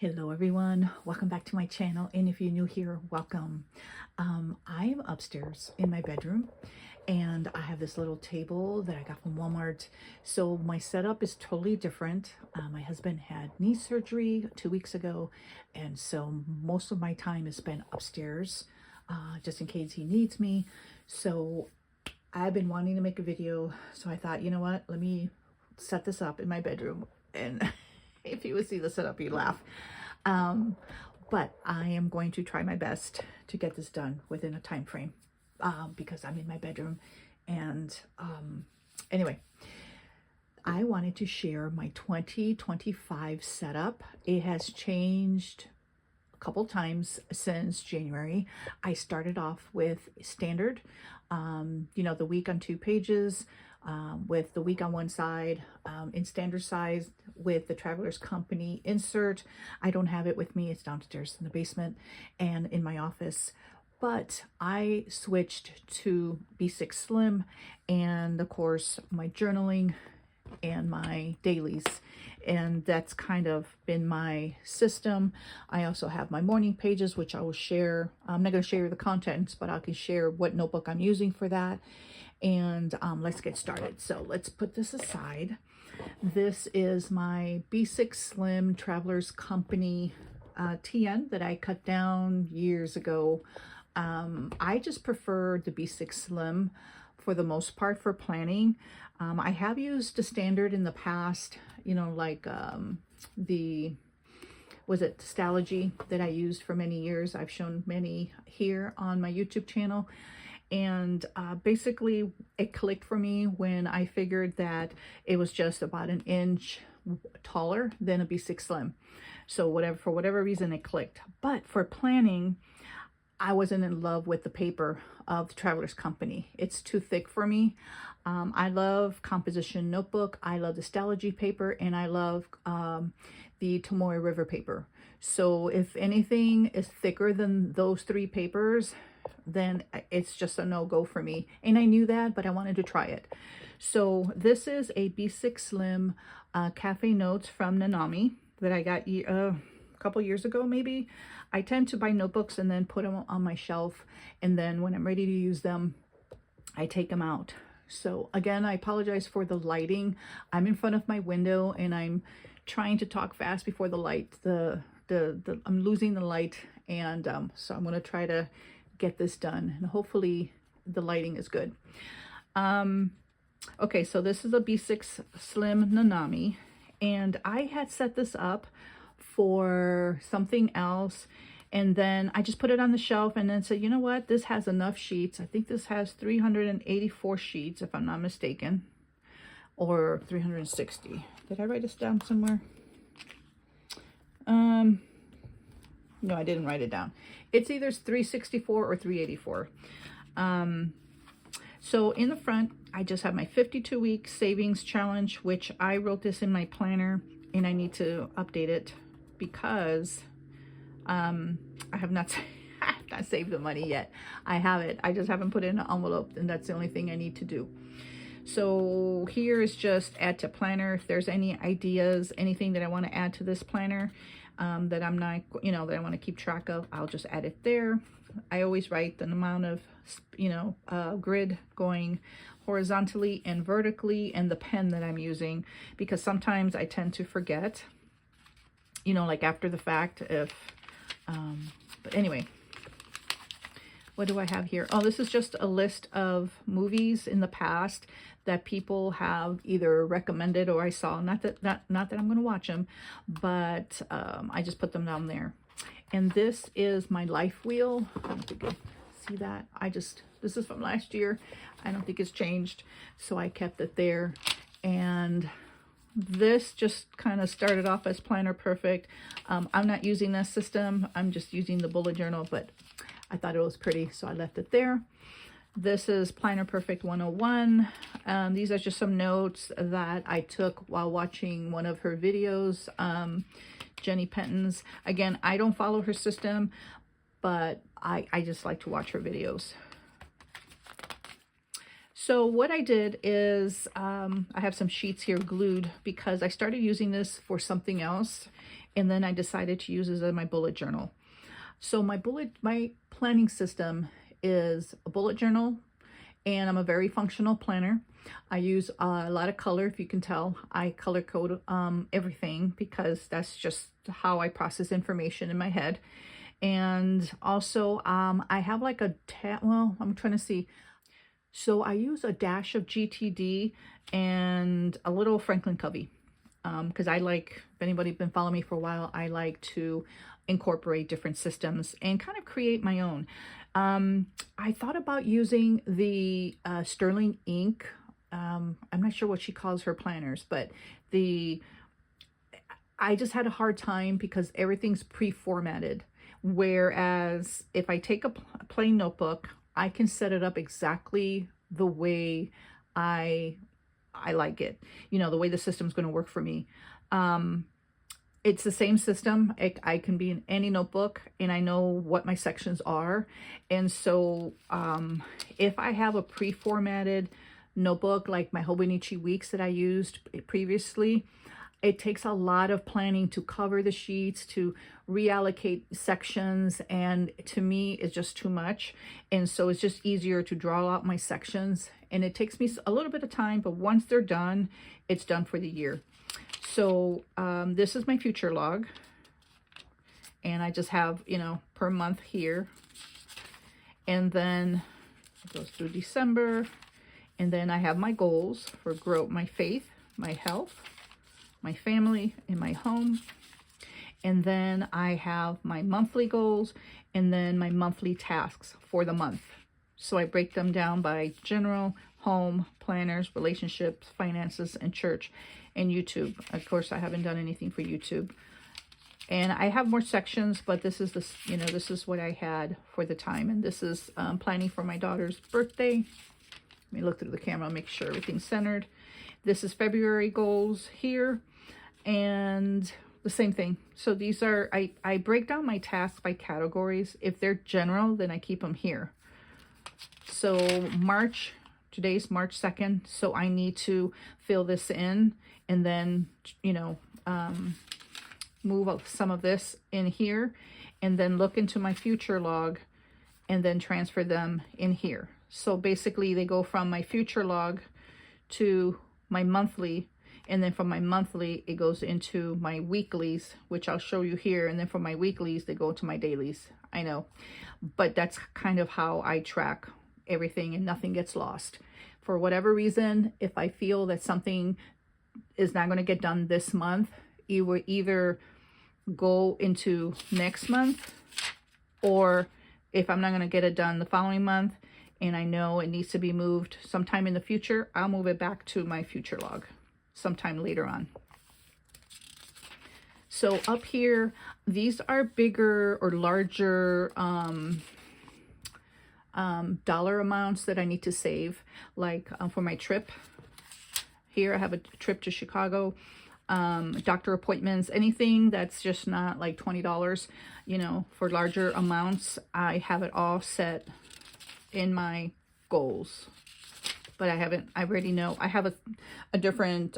Hello everyone, welcome back to my channel, and if you're new here, welcome. I am upstairs in my bedroom and I have this little table that I got from Walmart. So my setup is totally different. My husband had knee surgery 2 weeks ago, and so most of my time is spent upstairs just in case he needs me. So I've been wanting to make a video, so I thought, you know what, let me set this up in my bedroom. And if you would see the setup, you'd laugh. But I am going to try my best to get this done within a time frame because I'm in my bedroom. And anyway, I wanted to share my 2025 setup. It has changed a couple times since January. I started off with standard, the week on 2 pages, with the week on one side, in standard size with the Traveler's Company insert. I don't have it with me. It's downstairs in the basement and in my office. But I switched to B6 Slim, and of course my journaling and my dailies, and that's kind of been my system. I also have my morning pages, which I will share. I'm not going to share the contents, but I can share what notebook I'm using for that. And let's get started. So let's put this aside. This is my B6 Slim Traveler's Company TN that I cut down years ago. I just prefer the B6 Slim for the most part for planning. I have used the standard in the past, like was it Stalogy that I used for many years. I've shown many here on my YouTube channel. And basically it clicked for me when I figured that it was just about an inch taller than a B6 Slim. So for whatever reason it clicked. But for planning, I wasn't in love with the paper of the Traveler's Company. It's too thick for me. I love composition notebook. I love the Stalogy paper, and I love the Tomoe River paper. So if anything is thicker than those 3 papers, then it's just a no-go for me. And I knew that, but I wanted to try it. So this is a B6 Slim Cafe Notes from Nanami that I got a couple years ago maybe. I tend to buy notebooks and then put them on my shelf, and then when I'm ready to use them, I take them out. So again, I apologize for the lighting. I'm in front of my window and I'm trying to talk fast before the light, I'm losing the light, and so I'm going to try to get this done, and hopefully the lighting is good. Okay, so this is a B6 Slim Nanami, and I had set this up for something else, and then I just put it on the shelf and then said, you know what, this has enough sheets. I think this has 384 sheets if I'm not mistaken, or 360. Did I write this down somewhere? No, I didn't write it down. It's either 364 or 384. So in the front, I just have my 52-week savings challenge, which I wrote this in my planner, and I need to update it because I have not saved the money yet. I have it. I just haven't put it in an envelope, and that's the only thing I need to do. So here is just add to planner. If there's any ideas, anything that I want to add to this planner, that I'm not, that I want to keep track of, I'll just add it there. I always write the amount of, grid going horizontally and vertically, and the pen that I'm using, because sometimes I tend to forget, like after the fact, but anyway, what do I have here? Oh, this is just a list of movies in the past that people have either recommended or I saw. Not that I'm going to watch them, but I just put them down there. And this is my life wheel. I don't think you see that. This is from last year. I don't think it's changed, so I kept it there. And this just kind of started off as Planner Perfect. I'm not using this system. I'm just using the bullet journal, but I thought it was pretty, so I left it there. This is Planner Perfect 101. These are just some notes that I took while watching one of her videos, Jenny Penton's. Again, I don't follow her system, but I just like to watch her videos. So what I did is I have some sheets here glued because I started using this for something else, And then I decided to use this as my bullet journal. So my planning system is a bullet journal, and I'm a very functional planner. I use a lot of color. If you can tell, I color code everything because that's just how I process information in my head. And also I have like a well, I'm trying to see. So I use a dash of GTD and a little Franklin Covey, because I like, if anybody been following me for a while, I like to incorporate different systems and kind of create my own. I thought about using the Sterling ink. I'm not sure what she calls her planners, but I just had a hard time because everything's pre-formatted. Whereas if I take a plain notebook, I can set it up exactly the way I like it. You know, the way the system's going to work for me. It's the same system. I can be in any notebook and I know what my sections are. And so if I have a pre-formatted notebook like my Hobonichi Weeks that I used previously, it takes a lot of planning to cover the sheets, to reallocate sections, and to me it's just too much. And so it's just easier to draw out my sections, and it takes me a little bit of time, but once they're done, it's done for the year. So this is my future log, and I just have, you know, per month here, and then it goes through December, and then I have my goals for growth, my faith, my health, my family, and my home. And then I have my monthly goals and then my monthly tasks for the month. So I break them down by general, home, planners, relationships, finances, and church, and YouTube. Of course, I haven't done anything for YouTube. And I have more sections, but this is this is what I had for the time. And this is planning for my daughter's birthday. Let me look through the camera, make sure everything's centered. This is February goals here, and the same thing. So these are, I break down my tasks by categories. If they're general, then I keep them here. So March, today's March 2nd, so I need to fill this in and then, you know, move some of this in here and then look into my future log and then transfer them in here. So basically they go from my future log to my monthly, and then from my monthly it goes into my weeklies, which I'll show you here, and then from my weeklies they go to my dailies. I know, but that's kind of how I track everything, and nothing gets lost. For whatever reason, if I feel that something is not going to get done this month, it will either go into next month, or if I'm not going to get it done the following month and I know it needs to be moved sometime in the future, I'll move it back to my future log sometime later on. So up here, these are bigger or larger dollar amounts that I need to save, like for my trip. Here I have a trip to Chicago, doctor appointments, anything that's just not like $20, you know, for larger amounts. I have it all set in my goals, but I already know I have a different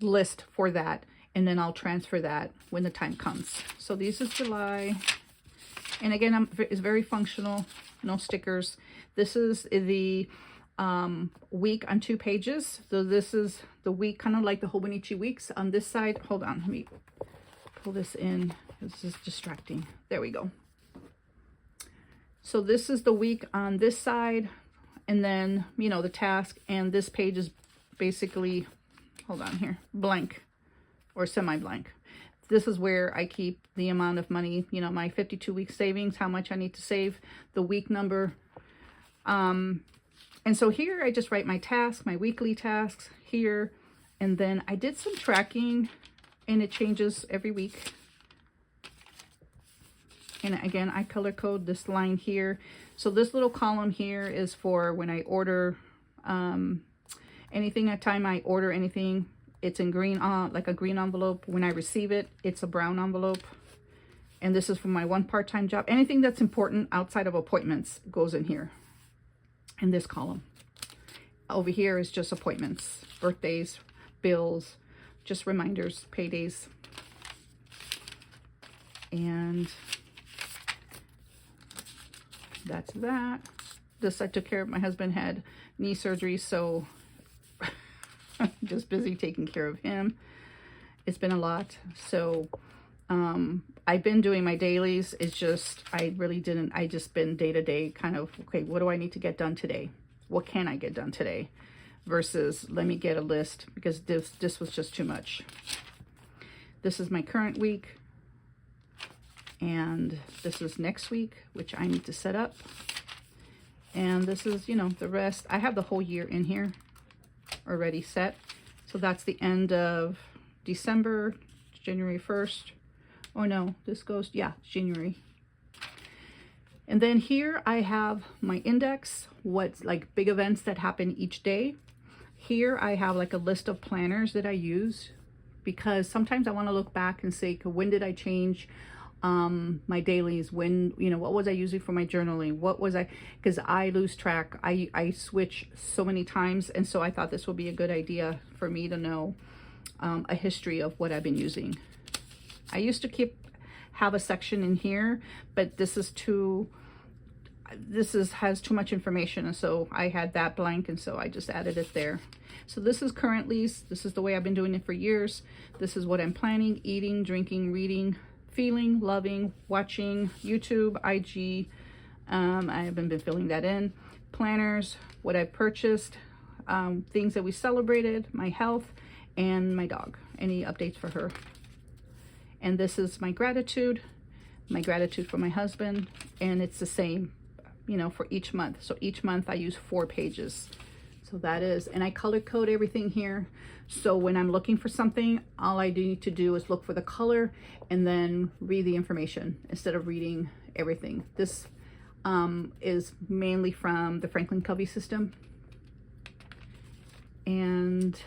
list for that, and then I'll transfer that when the time comes. So this is July, and again, it's very functional, no stickers. This is the week on 2 pages. So this is the week, kind of like the Hobonichi Weeks on this side. Hold on, let me pull this in. This is distracting. There we go. So this is the week on this side, and then, you know, the task, and this page is basically, hold on here, blank or semi-blank. This is where I keep the amount of money, you know, my 52-week savings, how much I need to save, the week number. And so here I just write my tasks, my weekly tasks here, and then I did some tracking, and it changes every week. And again, I color code this line here. So this little column here is for when I order anything. At time I order anything, it's in green, like a green envelope. When I receive it, it's a brown envelope. And this is for my one part-time job. Anything that's important outside of appointments goes in here, in this column. Over here is just appointments, birthdays, bills, just reminders, paydays. And that's that. This I took care of. My husband had knee surgery, so just busy taking care of him. It's been a lot. So I've been doing my dailies. It's just, I just been day to day kind of, okay, what do I need to get done today? What can I get done today? Versus let me get a list, because this was just too much. This is my current week. And this is next week, which I need to set up. And this is, you know, the rest. I have the whole year in here already set. So that's the end of December, January 1st. Oh no, this goes, yeah, January. And then here I have my index, what's like big events that happen each day. Here I have like a list of planners that I use, because sometimes I want to look back and say, when did I change my dailies? When, you know, what was I using for my journaling? What was I, because I lose track. I switch so many times. And so I thought this would be a good idea for me to know a history of what I've been using. I used to have a section in here, but this has too much information, and so I had that blank, and so I just added it there. So this is currently, this is the way I've been doing it for years. This is what I'm planning: eating, drinking, reading, feeling, loving, watching YouTube, IG. I haven't been filling that in. Planners, what I purchased, things that we celebrated, my health, and my dog, any updates for her. And this is my gratitude for my husband, and it's the same, you know, for each month. So each month I use 4 pages. So that is, and I color code everything here. So when I'm looking for something, all I need to do is look for the color and then read the information instead of reading everything. This is mainly from the Franklin Covey system. And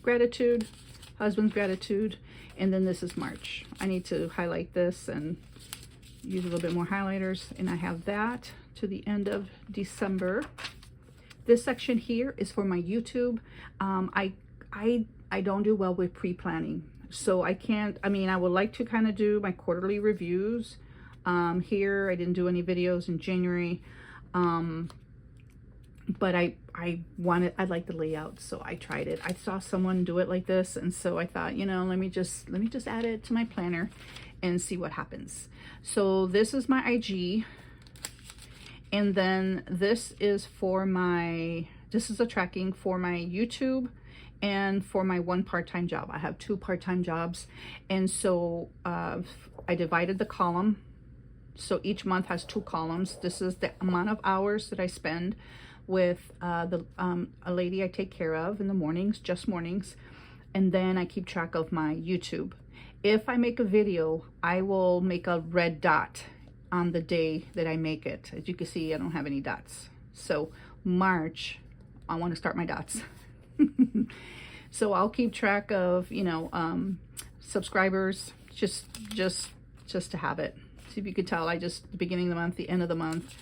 gratitude, husband's gratitude. And then this is March. I need to highlight this and use a little bit more highlighters. And I have that to the end of December. This section here is for my YouTube. I don't do well with pre-planning. So I can't, I mean, I would like to kind of do my quarterly reviews. Here, I didn't do any videos in January. But I like the layout, so I tried it. I saw someone do it like this, and so I thought, you know, let me just add it to my planner and see what happens. So this is my IG, and then this is for this is a tracking for my YouTube and for my 1 part-time job. I have 2 part-time jobs, and so I divided the column. So each month has 2 columns. This is the amount of hours that I spend with a lady I take care of in the mornings, just mornings. And then I keep track of my YouTube. If I make a video, I will make a red dot on the day that I make it. As you can see, I don't have any dots. So March, I want to start my dots. So I'll keep track of, you know, subscribers, just to have it. So if you could tell, the beginning of the month, the end of the month,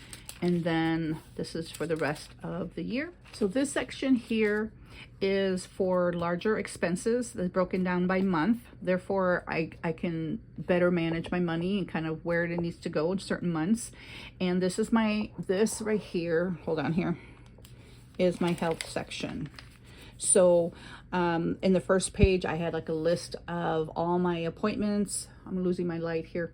and then this is for the rest of the year. So this section here is for larger expenses that's broken down by month. Therefore, I can better manage my money and kind of where it needs to go in certain months. And this is this right here, hold on here, is my health section. So in the first page, I had like a list of all my appointments. I'm losing my light here.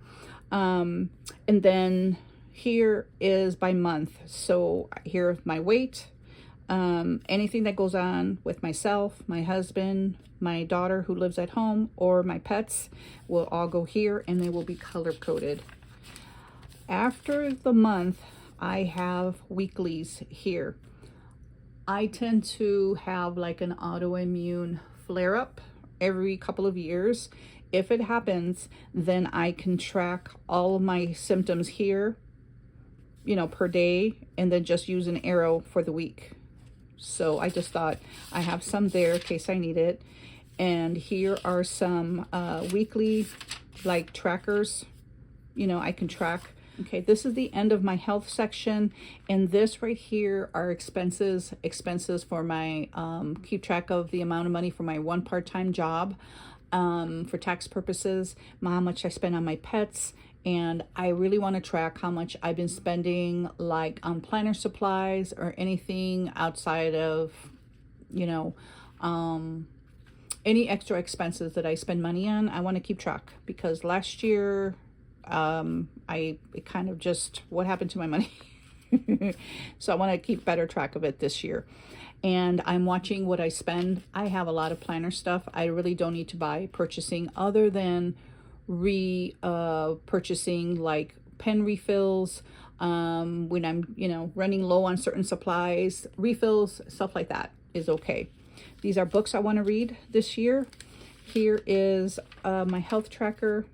And then here is by month. So here's my weight, anything that goes on with myself, my husband, my daughter who lives at home, or my pets will all go here, and they will be color coded. After the month, I have weeklies here. I tend to have like an autoimmune flare-up every couple of years. If it happens, then I can track all of my symptoms here, you know, per day, and then just use an arrow for the week. So I just thought I have some there in case I need it. And here are some weekly like trackers, you know, I can track. Okay, this is the end of my health section, and this right here are expenses for my keep track of the amount of money for my 1 part-time job. for tax purposes, how much I spend on my pets. And I really want to track how much I've been spending, like on planner supplies or anything outside of, you know, any extra expenses that I spend money on. I want to keep track, because last year, it kind of just, what happened to my money? So I want to keep better track of it this year. And I'm watching what I spend. I have a lot of planner stuff. I really don't need to buy purchasing, other than purchasing like pen refills, when I'm, running low on certain supplies. Refills, stuff like that is okay. These are books I want to read this year. Here is my health tracker,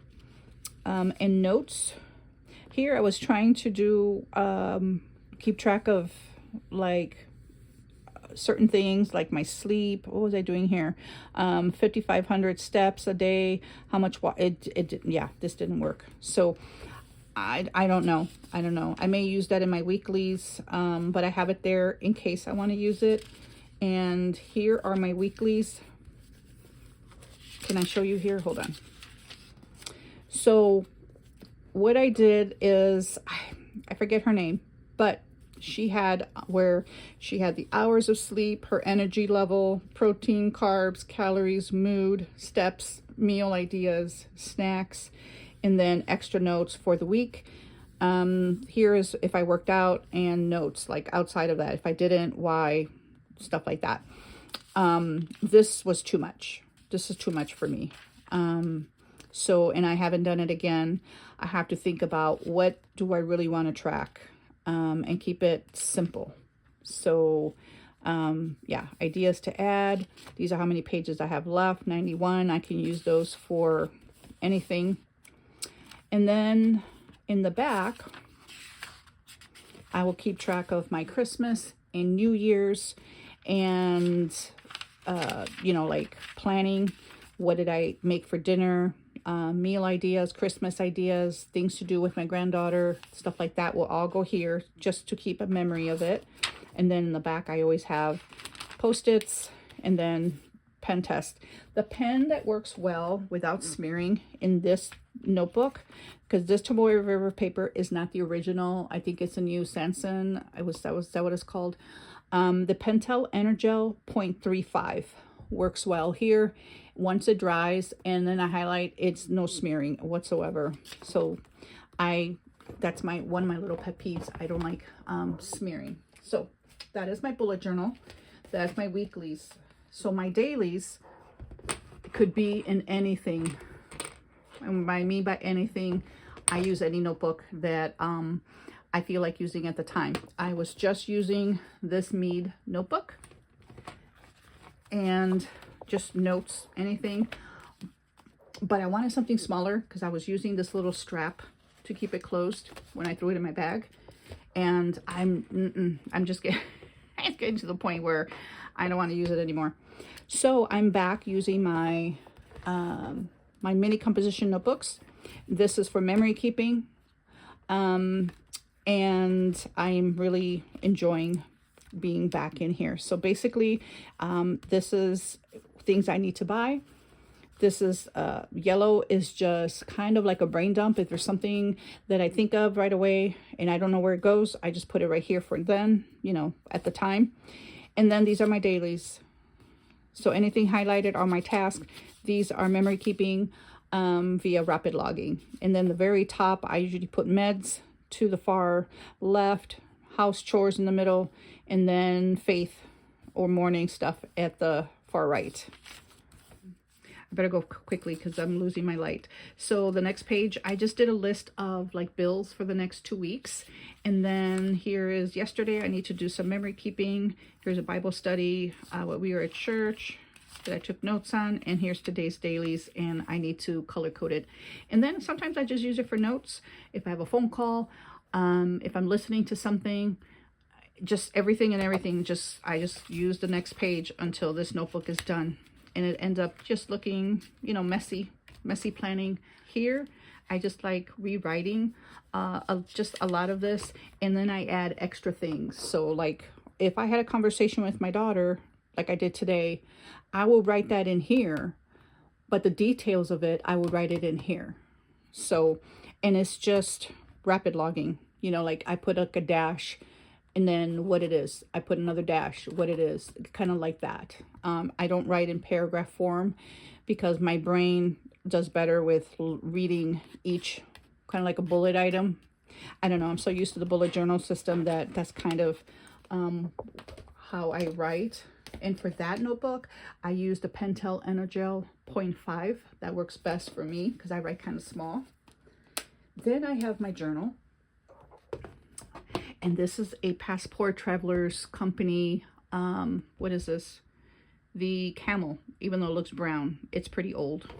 and notes. Here I was trying to do keep track of like certain things, like my sleep. What was I doing here? 5,500 steps a day. How much yeah, this didn't work. So I don't know. I may use that in my weeklies, but I have it there in case I want to use it. And here are my weeklies. Can I show you here? Hold on. So what I did is, I forget her name, but she had the hours of sleep, her energy level, protein, carbs, calories, mood, steps, meal ideas, snacks, and then extra notes for the week. Here is if I worked out, and notes like outside of that, if I didn't, why, stuff like that. This was too much. This is too much for me. So, and I haven't done it again. I have to think about, what do I really want to track, and keep it simple. So, yeah, ideas to add. These are how many pages I have left, 91. I can use those for anything. And then in the back, I will keep track of my Christmas and New Year's, and, like planning. What did I make for dinner? Meal ideas, Christmas ideas, things to do with my granddaughter, stuff like that will all go here, just to keep a memory of it. And then in the back, I always have Post-its, and then pen test. The pen that works well without smearing in this notebook, because this Tomoe River paper is not the original. I think it's a new Sanson. That was what it's called. The Pentel Energel 0.35 works well here. Once it dries and then I highlight, it's no smearing whatsoever. So that's one of my little pet peeves. I don't like smearing. So that is my bullet journal. That's my weeklies. So my dailies could be in anything. And by anything, I use any notebook that I feel like using at the time. I was just using this Mead notebook, and just notes, anything. But I wanted something smaller, because I was using this little strap to keep it closed when I threw it in my bag. And I'm just getting, it's getting to the point where I don't want to use it anymore. So I'm back using my my mini composition notebooks. This is for memory keeping, and I'm really enjoying being back in here. So basically, this is things I need to buy. This is yellow is just kind of like a brain dump. If there's something that I think of right away and I don't know where it goes, I just put it right here for then, at the time. And then these are my dailies. So anything highlighted are my tasks. These are memory keeping via rapid logging. And then the very top, I usually put meds to the far left, house chores in the middle, and then faith or morning stuff at the far right. I better go quickly because I'm losing my light. So the next page, I just did a list of like bills for the next 2 weeks. And then here is yesterday, I need to do some memory keeping. Here's a Bible study, what we were at church that I took notes on. And here's today's dailies, and I need to color code it. And then sometimes I just use it for notes. If I have a phone call, if I'm listening to something, just everything, I just use the next page until this notebook is done. And it ends up just looking, messy planning. Here, I just like rewriting just a lot of this, and then I add extra things. So like if I had a conversation with my daughter, like I did today, I will write that in here, but the details of it, I would write it in here. So, and it's just rapid logging, you know, like I put like a dash and then what it is. I put another dash, what it is, kind of like that. I don't write in paragraph form because my brain does better with reading each kind of like a bullet item. I don't know, I'm so used to the bullet journal system that that's kind of how I write. And for that notebook, I use the Pentel Energel 0.5. That works best for me because I write kind of small. Then I have my journal. And this is a Passport Travelers Company. What is this? The Camel. Even though it looks brown, it's pretty old.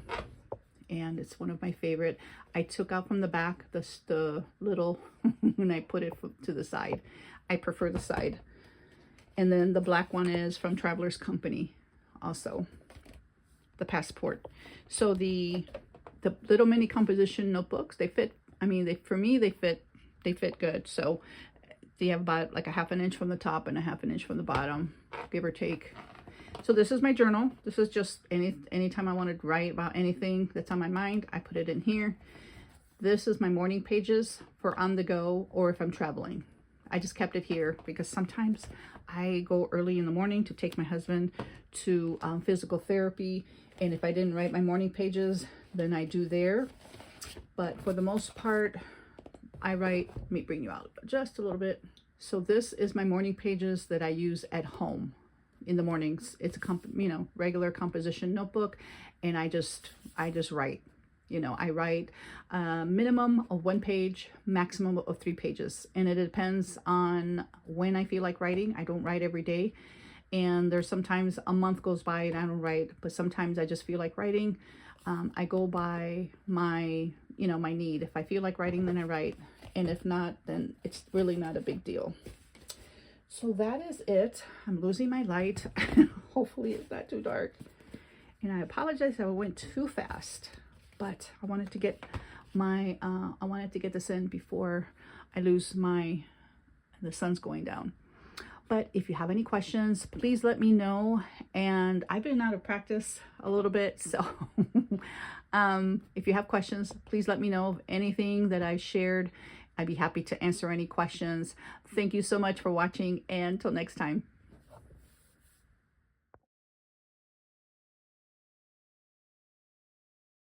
And it's one of my favorite. I took out from the back the little, and I put it to the side. I prefer the side. And then the black one is from Travelers Company, also the Passport. So the little mini composition notebooks, they fit. I mean, for me they fit good. So they have about like a 1/2 inch from the top and a 1/2 inch from the bottom, give or take. So this is my journal. This is just anytime I want to write about anything that's on my mind, I put it in here. This is my morning pages for on the go or if I'm traveling. I just kept it here because sometimes I go early in the morning to take my husband to physical therapy. And if I didn't write my morning pages, then I do there. But for the most part, I write, let me bring you out just a little bit. So this is my morning pages that I use at home in the mornings. It's a regular composition notebook, and I just write. You know, I write a minimum of 1 page, maximum of 3 pages. And it depends on when I feel like writing. I don't write every day. And there's sometimes a month goes by and I don't write, but sometimes I just feel like writing. I go by my, my need. If I feel like writing, then I write. And if not, then it's really not a big deal. So that is it. I'm losing my light. Hopefully it's not too dark. And I apologize if I went too fast. But I wanted to get this in before I lose the sun's going down. But if you have any questions, please let me know. And I've been out of practice a little bit, so if you have questions, please let me know of anything that I shared. I'd be happy to answer any questions. Thank you so much for watching, and until next time.